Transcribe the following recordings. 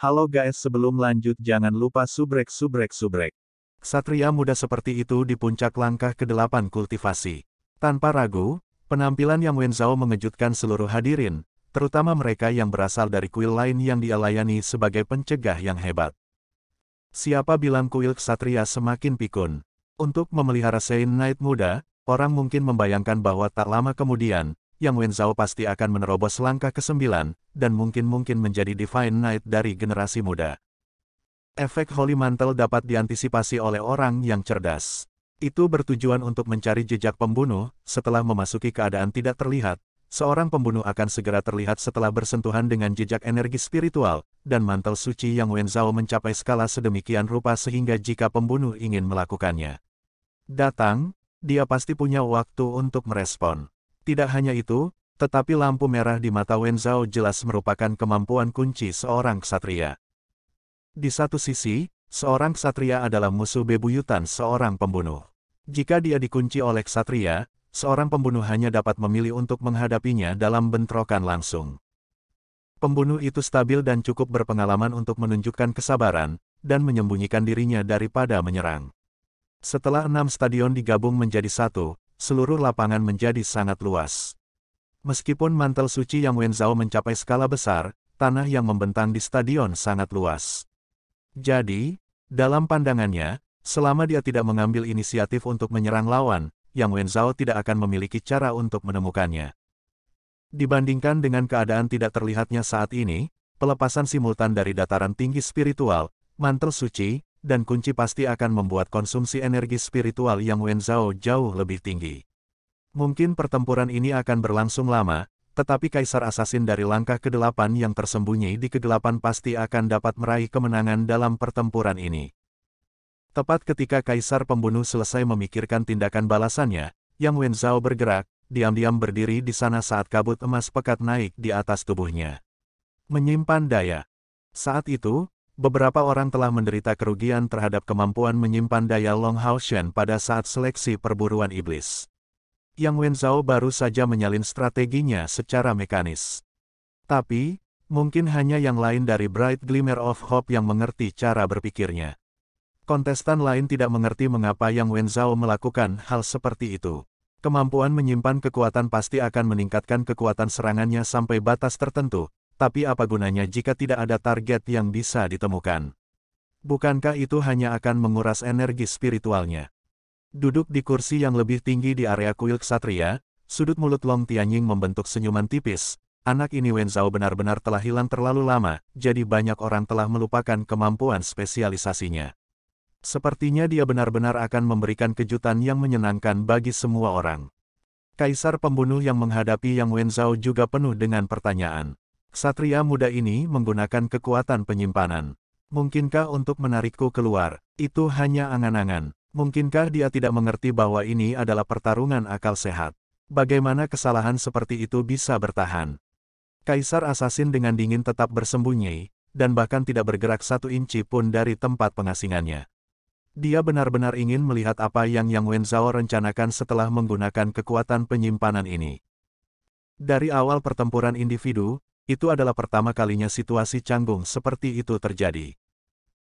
Halo guys, sebelum lanjut jangan lupa subrek. Ksatria muda seperti itu di puncak langkah ke-8 kultivasi. Tanpa ragu, penampilan Yang Wenzhao mengejutkan seluruh hadirin, terutama mereka yang berasal dari kuil lain yang dia layani sebagai pencegah yang hebat. Siapa bilang kuil ksatria semakin pikun? Untuk memelihara Saint Knight muda, orang mungkin membayangkan bahwa tak lama kemudian, Yang Wenzhao pasti akan menerobos langkah ke-9, dan mungkin menjadi Divine Knight dari generasi muda. Efek Holy Mantle dapat diantisipasi oleh orang yang cerdas. Itu bertujuan untuk mencari jejak pembunuh. Setelah memasuki keadaan tidak terlihat, seorang pembunuh akan segera terlihat setelah bersentuhan dengan jejak energi spiritual, dan mantel suci Yang Wenzhao mencapai skala sedemikian rupa sehingga jika pembunuh ingin melakukannya datang, dia pasti punya waktu untuk merespon. Tidak hanya itu, tetapi lampu merah di mata Wenzhao jelas merupakan kemampuan kunci seorang ksatria. Di satu sisi, seorang ksatria adalah musuh bebuyutan seorang pembunuh. Jika dia dikunci oleh ksatria, seorang pembunuh hanya dapat memilih untuk menghadapinya dalam bentrokan langsung. Pembunuh itu stabil dan cukup berpengalaman untuk menunjukkan kesabaran, dan menyembunyikan dirinya daripada menyerang. Setelah 6 stadion digabung menjadi satu, seluruh lapangan menjadi sangat luas. Meskipun mantel suci Yang Wenzhao mencapai skala besar, tanah yang membentang di stadion sangat luas. Jadi, dalam pandangannya, selama dia tidak mengambil inisiatif untuk menyerang lawan, Yang Wenzhao tidak akan memiliki cara untuk menemukannya. Dibandingkan dengan keadaan tidak terlihatnya saat ini, pelepasan simultan dari dataran tinggi spiritual, mantel suci, dan kunci pasti akan membuat konsumsi energi spiritual Yang Wenzhao jauh lebih tinggi. Mungkin pertempuran ini akan berlangsung lama, tetapi Kaisar Asasin dari langkah ke-8 yang tersembunyi di kegelapan pasti akan dapat meraih kemenangan dalam pertempuran ini. Tepat ketika Kaisar Pembunuh selesai memikirkan tindakan balasannya, Yang Wenzhao bergerak, diam-diam berdiri di sana saat kabut emas pekat naik di atas tubuhnya. Menyimpan daya. Saat itu, beberapa orang telah menderita kerugian terhadap kemampuan menyimpan daya Long Hao Shen pada saat seleksi perburuan iblis. Yang Wenzhao baru saja menyalin strateginya secara mekanis. Tapi, mungkin hanya yang lain dari Bright Glimmer of Hope yang mengerti cara berpikirnya. Kontestan lain tidak mengerti mengapa Yang Wenzhao melakukan hal seperti itu. Kemampuan menyimpan kekuatan pasti akan meningkatkan kekuatan serangannya sampai batas tertentu. Tapi apa gunanya jika tidak ada target yang bisa ditemukan? Bukankah itu hanya akan menguras energi spiritualnya? Duduk di kursi yang lebih tinggi di area kuil ksatria, sudut mulut Long Tianying membentuk senyuman tipis. Anak ini Wenzhao benar-benar telah hilang terlalu lama, jadi banyak orang telah melupakan kemampuan spesialisasinya. Sepertinya dia benar-benar akan memberikan kejutan yang menyenangkan bagi semua orang. Kaisar Pembunuh yang menghadapi Yang Wenzhao juga penuh dengan pertanyaan. Ksatria muda ini menggunakan kekuatan penyimpanan. Mungkinkah untuk menarikku keluar? Itu hanya angan-angan. Mungkinkah dia tidak mengerti bahwa ini adalah pertarungan akal sehat? Bagaimana kesalahan seperti itu bisa bertahan? Kaisar Asasin dengan dingin tetap bersembunyi, dan bahkan tidak bergerak 1 inci pun dari tempat pengasingannya. Dia benar-benar ingin melihat apa yang Yang Wenzhao rencanakan setelah menggunakan kekuatan penyimpanan ini. Dari awal pertempuran individu, itu adalah pertama kalinya situasi canggung seperti itu terjadi.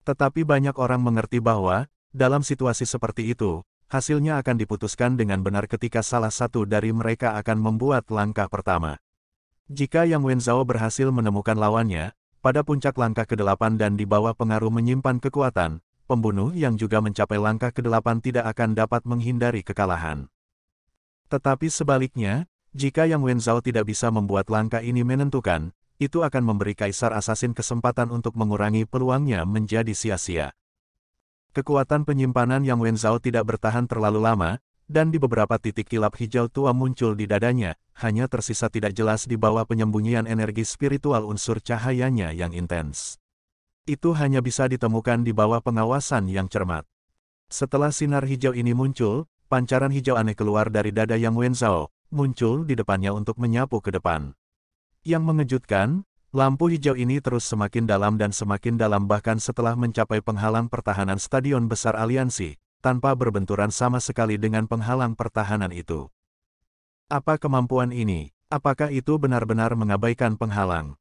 Tetapi banyak orang mengerti bahwa, dalam situasi seperti itu, hasilnya akan diputuskan dengan benar ketika salah satu dari mereka akan membuat langkah pertama. Jika Yang Wenzhao berhasil menemukan lawannya, pada puncak langkah ke-8 dan di bawah pengaruh menyimpan kekuatan, pembunuh yang juga mencapai langkah ke-8 tidak akan dapat menghindari kekalahan. Tetapi sebaliknya, jika Yang Wenzhao tidak bisa membuat langkah ini menentukan, itu akan memberi Kaisar Asasin kesempatan untuk mengurangi peluangnya menjadi sia-sia. Kekuatan penyimpanan Yang Wenzhao tidak bertahan terlalu lama, dan di beberapa titik kilap hijau tua muncul di dadanya, hanya tersisa tidak jelas di bawah penyembunyian energi spiritual unsur cahayanya yang intens. Itu hanya bisa ditemukan di bawah pengawasan yang cermat. Setelah sinar hijau ini muncul, pancaran hijau aneh keluar dari dada Yang Wenzhao, muncul di depannya untuk menyapu ke depan. Yang mengejutkan, lampu hijau ini terus semakin dalam bahkan setelah mencapai penghalang pertahanan stadion besar aliansi, tanpa berbenturan sama sekali dengan penghalang pertahanan itu. Apa kemampuan ini? Apakah itu benar-benar mengabaikan penghalang?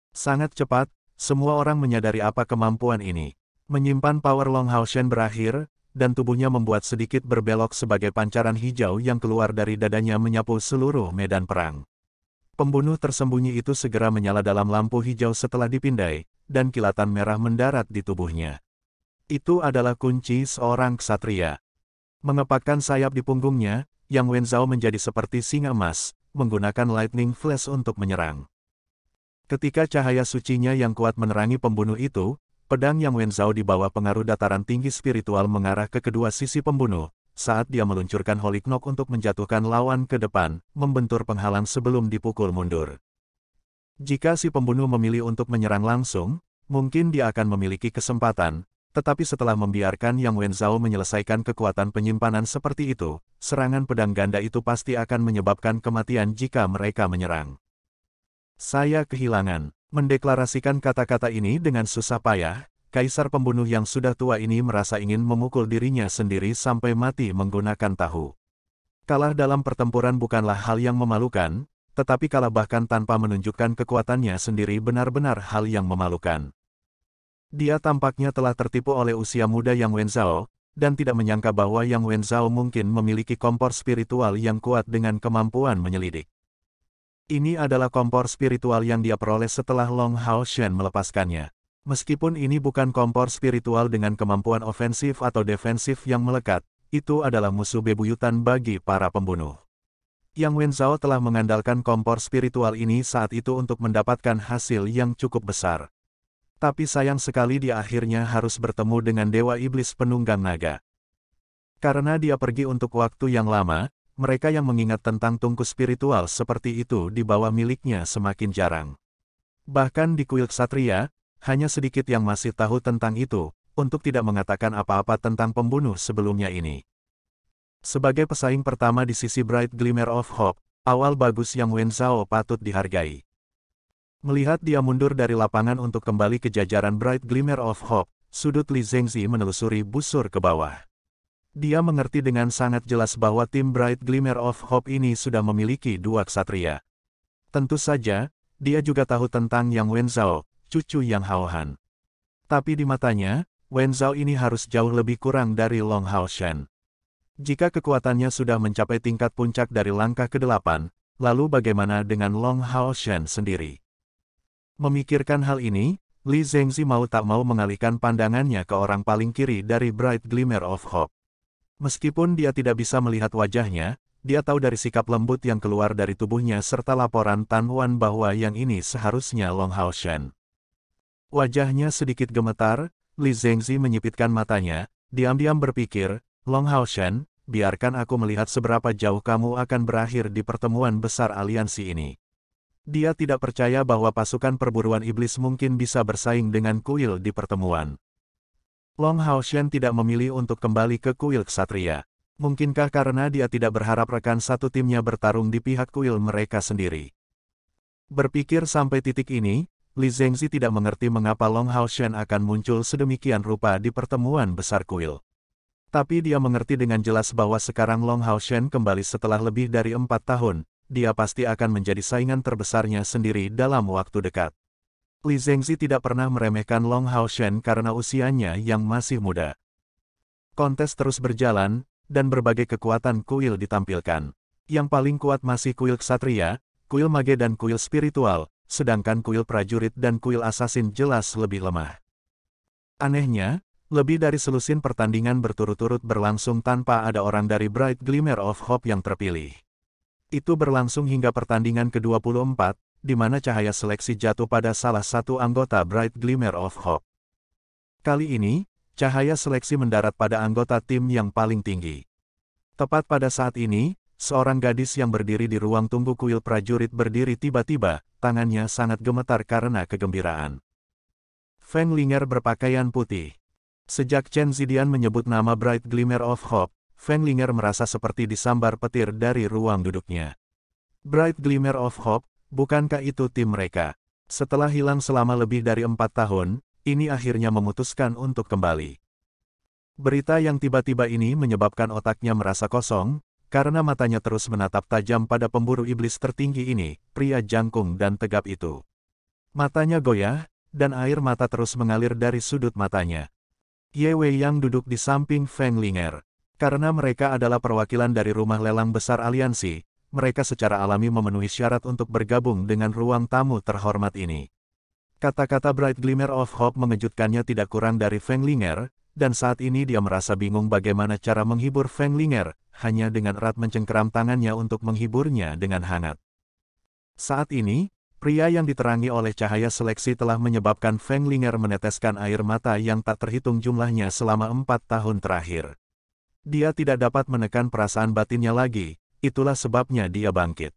Sangat cepat, Semua orang menyadari apa kemampuan ini. Menyimpan power Long Hao Shen berakhir, dan tubuhnya membuat sedikit berbelok sebagai pancaran hijau yang keluar dari dadanya menyapu seluruh medan perang. Pembunuh tersembunyi itu segera menyala dalam lampu hijau setelah dipindai, dan kilatan merah mendarat di tubuhnya. Itu adalah kunci seorang ksatria. Mengepakkan sayap di punggungnya, Yang Wenzhao menjadi seperti singa emas, menggunakan lightning flash untuk menyerang. Ketika cahaya sucinya yang kuat menerangi pembunuh itu, pedang Yang Wenzhao di bawah pengaruh dataran tinggi spiritual mengarah ke kedua sisi pembunuh. Saat dia meluncurkan Holy Knock untuk menjatuhkan lawan ke depan, membentur penghalang sebelum dipukul mundur. Jika si pembunuh memilih untuk menyerang langsung, mungkin dia akan memiliki kesempatan, tetapi setelah membiarkan Yang Wenzhao menyelesaikan kekuatan penyimpanan seperti itu, serangan pedang ganda itu pasti akan menyebabkan kematian jika mereka menyerang. Saya kehilangan. Mendeklarasikan kata-kata ini dengan susah payah, kaisar pembunuh yang sudah tua ini merasa ingin memukul dirinya sendiri sampai mati menggunakan tahu. Kalah dalam pertempuran bukanlah hal yang memalukan, tetapi kalah bahkan tanpa menunjukkan kekuatannya sendiri benar-benar hal yang memalukan. Dia tampaknya telah tertipu oleh usia muda Yang Wenzhao, dan tidak menyangka bahwa Yang Wenzhao mungkin memiliki kompor spiritual yang kuat dengan kemampuan menyelidik. Ini adalah kompor spiritual yang dia peroleh setelah Long Hao Shen melepaskannya. Meskipun ini bukan kompor spiritual dengan kemampuan ofensif atau defensif yang melekat, itu adalah musuh bebuyutan bagi para pembunuh. Yang Wenzhao telah mengandalkan kompor spiritual ini saat itu untuk mendapatkan hasil yang cukup besar. Tapi sayang sekali dia akhirnya harus bertemu dengan Dewa Iblis Penunggang Naga. Karena dia pergi untuk waktu yang lama, mereka yang mengingat tentang tungku spiritual seperti itu di bawah miliknya semakin jarang. Bahkan di kuil ksatria, hanya sedikit yang masih tahu tentang itu, untuk tidak mengatakan apa-apa tentang pembunuh sebelumnya ini. Sebagai pesaing pertama di sisi Bright Glimmer of Hope, awal bagus Yang Wenzhao patut dihargai. Melihat dia mundur dari lapangan untuk kembali ke jajaran Bright Glimmer of Hope, sudut Li Zengzi menelusuri busur ke bawah. Dia mengerti dengan sangat jelas bahwa tim Bright Glimmer of Hope ini sudah memiliki dua ksatria. Tentu saja, dia juga tahu tentang Yang Wenzhao, cucu Yang Hao Han. Tapi di matanya, Wenzhao ini harus jauh lebih kurang dari Long Hao Shen. Jika kekuatannya sudah mencapai tingkat puncak dari langkah ke-8, lalu bagaimana dengan Long Hao Shen sendiri? Memikirkan hal ini, Li Zengzi mau tak mau mengalihkan pandangannya ke orang paling kiri dari Bright Glimmer of Hope. Meskipun dia tidak bisa melihat wajahnya, dia tahu dari sikap lembut yang keluar dari tubuhnya serta laporan Tan Wan bahwa yang ini seharusnya Long Hao Shen. Wajahnya sedikit gemetar, Li Zengzi menyipitkan matanya, diam-diam berpikir, Long Hao Shen, biarkan aku melihat seberapa jauh kamu akan berakhir di pertemuan besar aliansi ini. Dia tidak percaya bahwa pasukan perburuan iblis mungkin bisa bersaing dengan kuil di pertemuan. Long Hao Shen tidak memilih untuk kembali ke kuil ksatria. Mungkinkah karena dia tidak berharap rekan satu timnya bertarung di pihak kuil mereka sendiri? Berpikir sampai titik ini, Li Zengzi tidak mengerti mengapa Long Hao Shen akan muncul sedemikian rupa di pertemuan besar kuil. Tapi dia mengerti dengan jelas bahwa sekarang Long Hao Shen kembali setelah lebih dari 4 tahun. Dia pasti akan menjadi saingan terbesarnya sendiri dalam waktu dekat. Li Zengzi tidak pernah meremehkan Long Hao Shen karena usianya yang masih muda. Kontes terus berjalan, dan berbagai kekuatan kuil ditampilkan. Yang paling kuat masih kuil ksatria, kuil mage dan kuil spiritual, sedangkan kuil prajurit dan kuil asasin jelas lebih lemah. Anehnya, lebih dari selusin pertandingan berturut-turut berlangsung tanpa ada orang dari Bright Glimmer of Hope yang terpilih. Itu berlangsung hingga pertandingan ke-24, di mana cahaya seleksi jatuh pada salah satu anggota Bright Glimmer of Hope. Kali ini, cahaya seleksi mendarat pada anggota tim yang paling tinggi. Tepat pada saat ini, seorang gadis yang berdiri di ruang tunggu kuil prajurit berdiri tiba-tiba, tangannya sangat gemetar karena kegembiraan. Feng Linger berpakaian putih. Sejak Chen Zidian menyebut nama Bright Glimmer of Hope, Feng Linger merasa seperti disambar petir dari ruang duduknya. Bright Glimmer of Hope, bukankah itu tim mereka? Setelah hilang selama lebih dari 4 tahun, ini akhirnya memutuskan untuk kembali. Berita yang tiba-tiba ini menyebabkan otaknya merasa kosong, karena matanya terus menatap tajam pada pemburu iblis tertinggi ini, pria jangkung dan tegap itu. Matanya goyah, dan air mata terus mengalir dari sudut matanya. Ye Wei yang duduk di samping Feng Linger. Karena mereka adalah perwakilan dari rumah lelang besar aliansi, mereka secara alami memenuhi syarat untuk bergabung dengan ruang tamu terhormat ini. Kata-kata Bright Glimmer of Hope mengejutkannya tidak kurang dari Feng Linger, dan saat ini dia merasa bingung bagaimana cara menghibur Feng Linger, hanya dengan erat mencengkeram tangannya untuk menghiburnya dengan hangat. Saat ini, pria yang diterangi oleh cahaya seleksi telah menyebabkan Feng Linger meneteskan air mata yang tak terhitung jumlahnya selama 4 tahun terakhir. Dia tidak dapat menekan perasaan batinnya lagi, itulah sebabnya dia bangkit.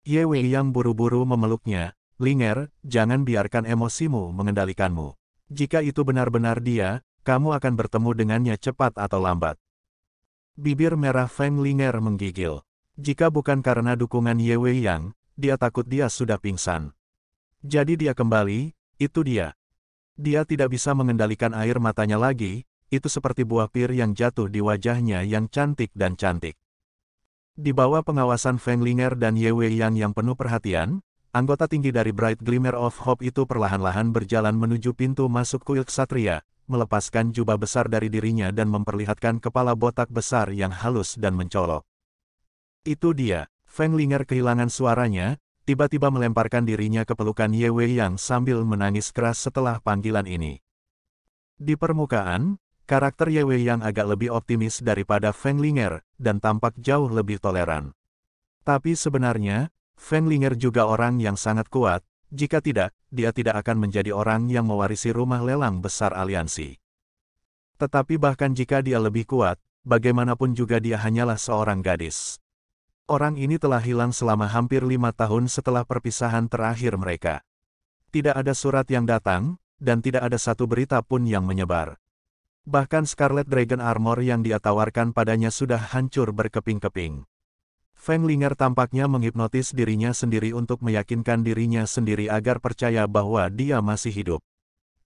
Ye Wei yang buru-buru memeluknya, Linger, jangan biarkan emosimu mengendalikanmu. Jika itu benar-benar dia, kamu akan bertemu dengannya cepat atau lambat. Bibir merah Feng Linger menggigil. Jika bukan karena dukungan Ye Wei Yang, dia takut dia sudah pingsan. Jadi dia kembali, itu dia. Dia tidak bisa mengendalikan air matanya lagi, itu seperti buah pir yang jatuh di wajahnya yang cantik dan cantik. Di bawah pengawasan Feng Linger dan Ye Wei yang penuh perhatian, anggota tinggi dari Bright Glimmer of Hope itu perlahan-lahan berjalan menuju pintu masuk kuil ksatria, melepaskan jubah besar dari dirinya dan memperlihatkan kepala botak besar yang halus dan mencolok. Itu dia, Feng Linger kehilangan suaranya, tiba-tiba melemparkan dirinya ke pelukan Ye Wei Yang sambil menangis keras setelah panggilan ini. Di permukaan, karakter Ye Wei yang agak lebih optimis daripada Feng Linger, dan tampak jauh lebih toleran. Tapi sebenarnya, Feng Linger juga orang yang sangat kuat, jika tidak, dia tidak akan menjadi orang yang mewarisi rumah lelang besar aliansi. Tetapi bahkan jika dia lebih kuat, bagaimanapun juga dia hanyalah seorang gadis. Orang ini telah hilang selama hampir 5 tahun setelah perpisahan terakhir mereka. Tidak ada surat yang datang, dan tidak ada satu berita pun yang menyebar. Bahkan Scarlet Dragon Armor yang dia tawarkan padanya sudah hancur berkeping-keping. Feng Linger tampaknya menghipnotis dirinya sendiri untuk meyakinkan dirinya sendiri agar percaya bahwa dia masih hidup.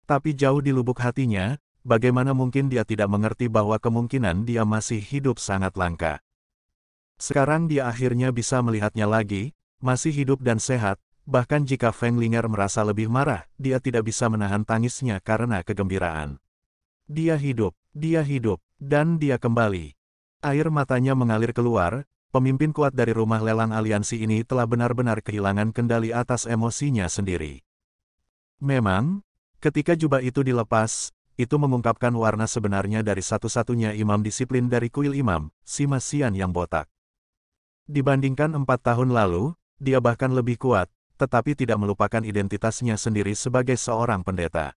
Tapi jauh di lubuk hatinya, bagaimana mungkin dia tidak mengerti bahwa kemungkinan dia masih hidup sangat langka. Sekarang dia akhirnya bisa melihatnya lagi, masih hidup dan sehat, bahkan jika Feng Linger merasa lebih marah, dia tidak bisa menahan tangisnya karena kegembiraan. Dia hidup, dan dia kembali. Air matanya mengalir keluar, pemimpin kuat dari rumah lelang aliansi ini telah benar-benar kehilangan kendali atas emosinya sendiri. Memang, ketika jubah itu dilepas, itu mengungkapkan warna sebenarnya dari satu-satunya imam disiplin dari kuil imam, Sima Xian yang botak. Dibandingkan 4 tahun lalu, dia bahkan lebih kuat, tetapi tidak melupakan identitasnya sendiri sebagai seorang pendeta.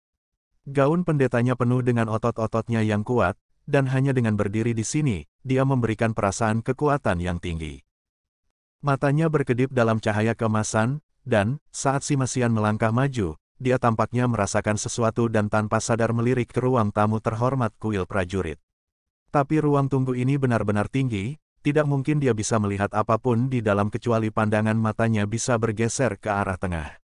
Gaun pendetanya penuh dengan otot-ototnya yang kuat, dan hanya dengan berdiri di sini, dia memberikan perasaan kekuatan yang tinggi. Matanya berkedip dalam cahaya keemasan, dan, saat Sima Xian melangkah maju, dia tampaknya merasakan sesuatu dan tanpa sadar melirik ke ruang tamu terhormat kuil prajurit. Tapi ruang tunggu ini benar-benar tinggi, tidak mungkin dia bisa melihat apapun di dalam kecuali pandangan matanya bisa bergeser ke arah tengah.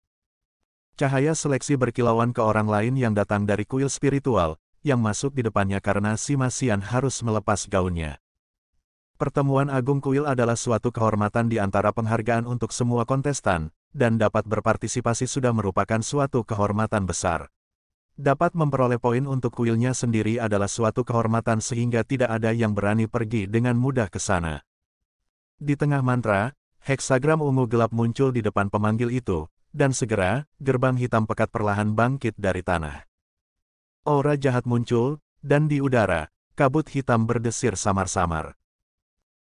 Cahaya seleksi berkilauan ke orang lain yang datang dari kuil spiritual, yang masuk di depannya karena Sima Xian harus melepas gaunnya. Pertemuan agung kuil adalah suatu kehormatan di antara penghargaan untuk semua kontestan, dan dapat berpartisipasi sudah merupakan suatu kehormatan besar. Dapat memperoleh poin untuk kuilnya sendiri adalah suatu kehormatan sehingga tidak ada yang berani pergi dengan mudah ke sana. Di tengah mantra, heksagram ungu gelap muncul di depan pemanggil itu, dan segera, gerbang hitam pekat perlahan bangkit dari tanah. Aura jahat muncul, dan di udara, kabut hitam berdesir samar-samar.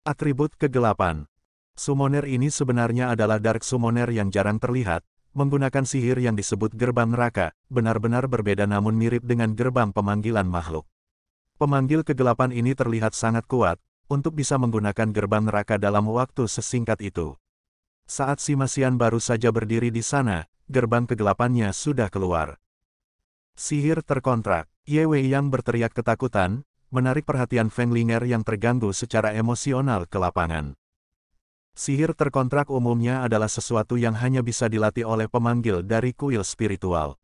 Atribut kegelapan. Summoner ini sebenarnya adalah Dark Summoner yang jarang terlihat, menggunakan sihir yang disebut gerbang neraka, benar-benar berbeda namun mirip dengan gerbang pemanggilan makhluk. Pemanggil kegelapan ini terlihat sangat kuat, untuk bisa menggunakan gerbang neraka dalam waktu sesingkat itu. Saat Sima Xian baru saja berdiri di sana, gerbang kegelapannya sudah keluar. Sihir terkontrak. Ye Wei yang berteriak ketakutan, menarik perhatian Feng Linger yang terganggu secara emosional ke lapangan. Sihir terkontrak umumnya adalah sesuatu yang hanya bisa dilatih oleh pemanggil dari kuil spiritual.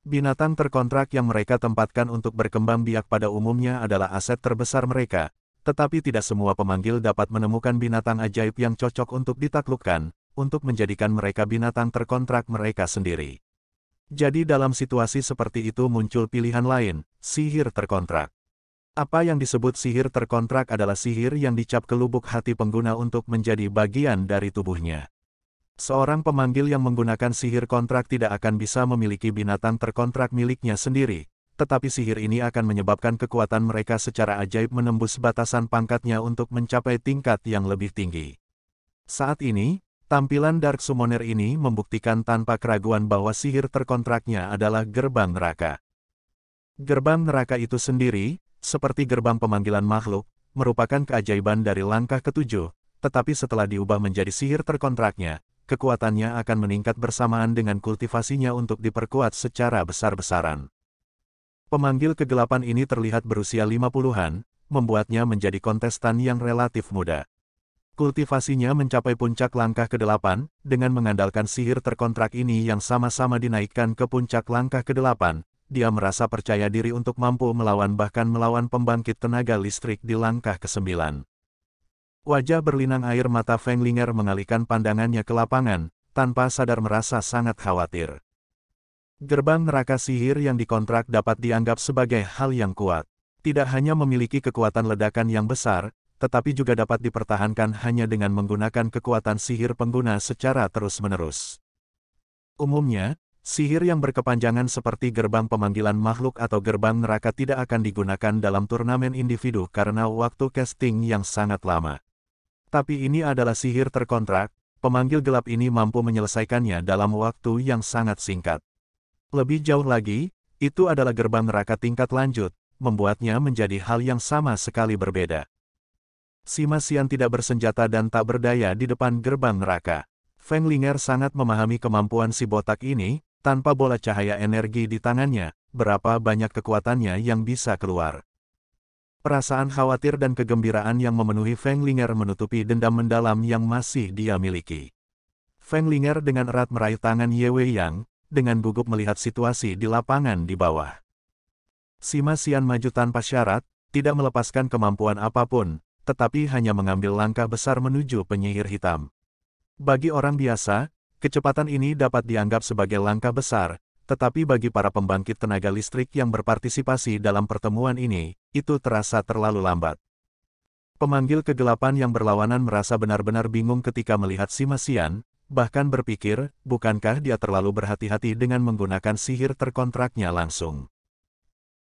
Binatang terkontrak yang mereka tempatkan untuk berkembang biak pada umumnya adalah aset terbesar mereka, tetapi tidak semua pemanggil dapat menemukan binatang ajaib yang cocok untuk ditaklukkan, untuk menjadikan mereka binatang terkontrak mereka sendiri. Jadi dalam situasi seperti itu muncul pilihan lain, sihir terkontrak. Apa yang disebut sihir terkontrak adalah sihir yang dicap ke lubuk hati pengguna untuk menjadi bagian dari tubuhnya. Seorang pemanggil yang menggunakan sihir kontrak tidak akan bisa memiliki binatang terkontrak miliknya sendiri, tetapi sihir ini akan menyebabkan kekuatan mereka secara ajaib menembus batasan pangkatnya untuk mencapai tingkat yang lebih tinggi. Saat ini, tampilan Dark Summoner ini membuktikan tanpa keraguan bahwa sihir terkontraknya adalah gerbang neraka. Gerbang neraka itu sendiri, seperti gerbang pemanggilan makhluk, merupakan keajaiban dari langkah ketujuh, tetapi setelah diubah menjadi sihir terkontraknya, kekuatannya akan meningkat bersamaan dengan kultivasinya untuk diperkuat secara besar-besaran. Pemanggil kegelapan ini terlihat berusia 50-an, membuatnya menjadi kontestan yang relatif muda. Kultivasinya mencapai puncak langkah ke-8, dengan mengandalkan sihir terkontrak ini yang sama-sama dinaikkan ke puncak langkah ke-8, dia merasa percaya diri untuk mampu melawan bahkan melawan pembangkit tenaga listrik di langkah ke-9. Wajah berlinang air mata Feng Linger mengalihkan pandangannya ke lapangan, tanpa sadar merasa sangat khawatir. Gerbang neraka sihir yang dikontrak dapat dianggap sebagai hal yang kuat. Tidak hanya memiliki kekuatan ledakan yang besar, tetapi juga dapat dipertahankan hanya dengan menggunakan kekuatan sihir pengguna secara terus-menerus. Umumnya, sihir yang berkepanjangan seperti gerbang pemanggilan makhluk atau gerbang neraka tidak akan digunakan dalam turnamen individu karena waktu casting yang sangat lama. Tapi ini adalah sihir terkontrak, pemanggil gelap ini mampu menyelesaikannya dalam waktu yang sangat singkat. Lebih jauh lagi, itu adalah gerbang neraka tingkat lanjut, membuatnya menjadi hal yang sama sekali berbeda. Sima Xian tidak bersenjata dan tak berdaya di depan gerbang neraka. Feng Linger sangat memahami kemampuan si botak ini, tanpa bola cahaya energi di tangannya, berapa banyak kekuatannya yang bisa keluar. Perasaan khawatir dan kegembiraan yang memenuhi Feng Linger menutupi dendam mendalam yang masih dia miliki. Feng Linger dengan erat meraih tangan Ye Wei Yang, dengan gugup melihat situasi di lapangan di bawah. Sima Xian maju tanpa syarat, tidak melepaskan kemampuan apapun, tetapi hanya mengambil langkah besar menuju penyihir hitam. Bagi orang biasa, kecepatan ini dapat dianggap sebagai langkah besar, tetapi bagi para pembangkit tenaga listrik yang berpartisipasi dalam pertemuan ini, itu terasa terlalu lambat. Pemanggil kegelapan yang berlawanan merasa benar-benar bingung ketika melihat Sima Xian, bahkan berpikir, bukankah dia terlalu berhati-hati dengan menggunakan sihir terkontraknya langsung.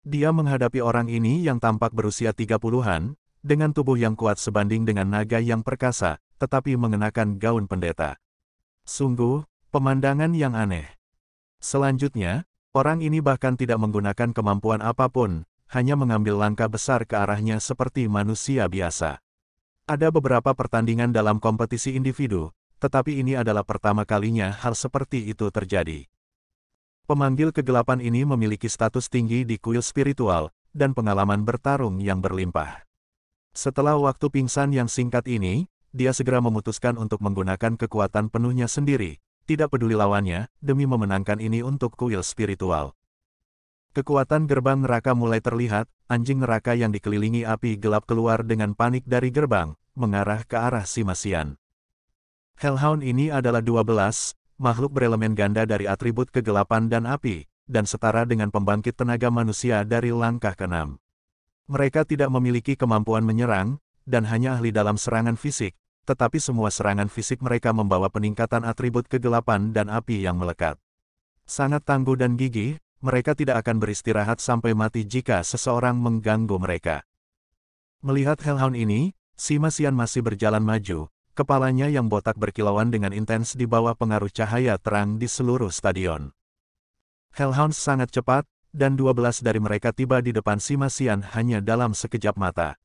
Dia menghadapi orang ini yang tampak berusia 30-an, dengan tubuh yang kuat sebanding dengan naga yang perkasa, tetapi mengenakan gaun pendeta. Sungguh, pemandangan yang aneh. Selanjutnya, orang ini bahkan tidak menggunakan kemampuan apapun, hanya mengambil langkah besar ke arahnya seperti manusia biasa. Ada beberapa pertandingan dalam kompetisi individu, tetapi ini adalah pertama kalinya hal seperti itu terjadi. Pemanggil kegelapan ini memiliki status tinggi di kuil spiritual, dan pengalaman bertarung yang berlimpah. Setelah waktu pingsan yang singkat ini, dia segera memutuskan untuk menggunakan kekuatan penuhnya sendiri, tidak peduli lawannya, demi memenangkan ini untuk kuil spiritual. Kekuatan gerbang neraka mulai terlihat, anjing neraka yang dikelilingi api gelap keluar dengan panik dari gerbang, mengarah ke arah Sima Xian. Hellhound ini adalah 12, makhluk berelemen ganda dari atribut kegelapan dan api, dan setara dengan pembangkit tenaga manusia dari langkah ke-6. Mereka tidak memiliki kemampuan menyerang, dan hanya ahli dalam serangan fisik, tetapi semua serangan fisik mereka membawa peningkatan atribut kegelapan dan api yang melekat. Sangat tangguh dan gigih, mereka tidak akan beristirahat sampai mati jika seseorang mengganggu mereka. Melihat Hellhound ini, Sima Xian masih berjalan maju, kepalanya yang botak berkilauan dengan intens di bawah pengaruh cahaya terang di seluruh stadion. Hellhound sangat cepat, dan 12 dari mereka tiba di depan Sima Xian hanya dalam sekejap mata.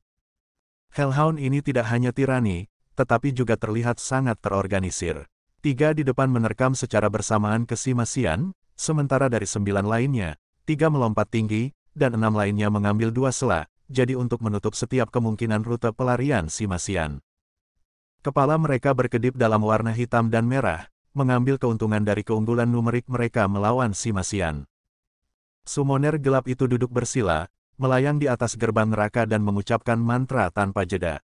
Hellhound ini tidak hanya tirani, tetapi juga terlihat sangat terorganisir. 3 di depan menerkam secara bersamaan ke Sima Xian, sementara dari 9 lainnya, 3 melompat tinggi, dan 6 lainnya mengambil 2 sela, jadi untuk menutup setiap kemungkinan rute pelarian Sima Xian. Kepala mereka berkedip dalam warna hitam dan merah, mengambil keuntungan dari keunggulan numerik mereka melawan Sima Xian. Summoner gelap itu duduk bersila, melayang di atas gerbang neraka dan mengucapkan mantra tanpa jeda.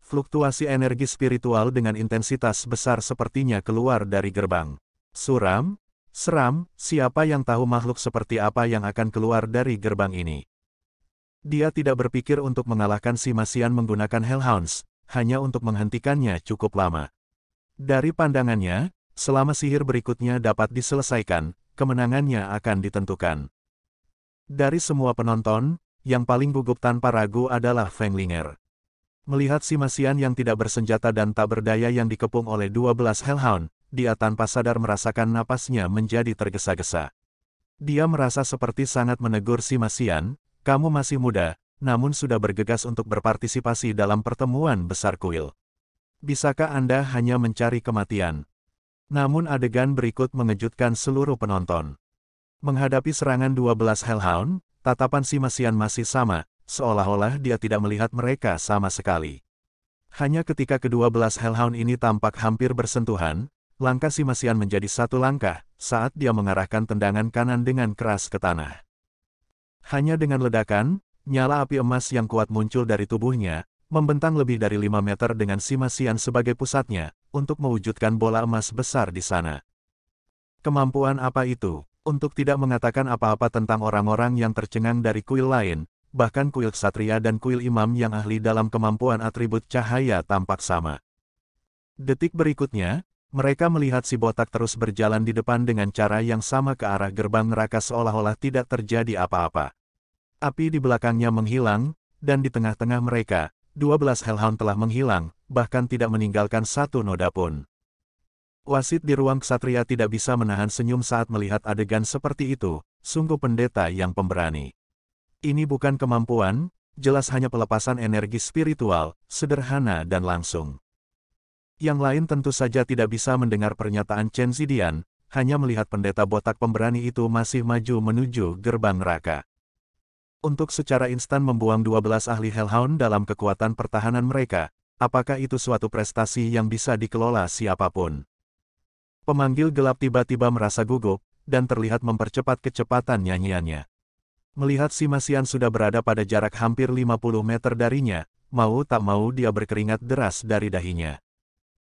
Fluktuasi energi spiritual dengan intensitas besar sepertinya keluar dari gerbang. Suram, Seram, siapa yang tahu makhluk seperti apa yang akan keluar dari gerbang ini. Dia tidak berpikir untuk mengalahkan si Masian menggunakan Hellhounds, hanya untuk menghentikannya cukup lama. Dari pandangannya, selama sihir berikutnya dapat diselesaikan, kemenangannya akan ditentukan. Dari semua penonton, yang paling gugup tanpa ragu adalah Feng Linger. Melihat si Masian yang tidak bersenjata dan tak berdaya yang dikepung oleh 12 Hellhound, dia tanpa sadar merasakan napasnya menjadi tergesa-gesa. Dia merasa seperti sangat menegur si Masian, "Kamu masih muda, namun sudah bergegas untuk berpartisipasi dalam pertemuan besar kuil. Bisakah Anda hanya mencari kematian?" Namun adegan berikut mengejutkan seluruh penonton. Menghadapi serangan 12 Hellhound, tatapan si Masian masih sama, seolah-olah dia tidak melihat mereka sama sekali. Hanya ketika ke-12 Hellhound ini tampak hampir bersentuhan, langkah si Masian menjadi satu langkah, saat dia mengarahkan tendangan kanan dengan keras ke tanah. Hanya dengan ledakan, nyala api emas yang kuat muncul dari tubuhnya, membentang lebih dari 5 meter dengan si Masian sebagai pusatnya, untuk mewujudkan bola emas besar di sana. Kemampuan apa itu? Untuk tidak mengatakan apa-apa tentang orang-orang yang tercengang dari kuil lain, bahkan kuil Ksatria dan kuil Imam yang ahli dalam kemampuan atribut cahaya tampak sama. Detik berikutnya, mereka melihat si botak terus berjalan di depan dengan cara yang sama ke arah gerbang neraka seolah-olah tidak terjadi apa-apa. Api di belakangnya menghilang, dan di tengah-tengah mereka, 12 Hellhound telah menghilang, bahkan tidak meninggalkan satu noda pun. Wasit di ruang ksatria tidak bisa menahan senyum saat melihat adegan seperti itu, sungguh pendeta yang pemberani. Ini bukan kemampuan, jelas hanya pelepasan energi spiritual, sederhana dan langsung. Yang lain tentu saja tidak bisa mendengar pernyataan Chen Zidian, hanya melihat pendeta botak pemberani itu masih maju menuju gerbang neraka. Untuk secara instan membuang 12 ahli Hellhound dalam kekuatan pertahanan mereka, apakah itu suatu prestasi yang bisa dikelola siapapun? Pemanggil gelap tiba-tiba merasa gugup, dan terlihat mempercepat kecepatan nyanyiannya. Melihat si Masian sudah berada pada jarak hampir 50 meter darinya, mau tak mau dia berkeringat deras dari dahinya.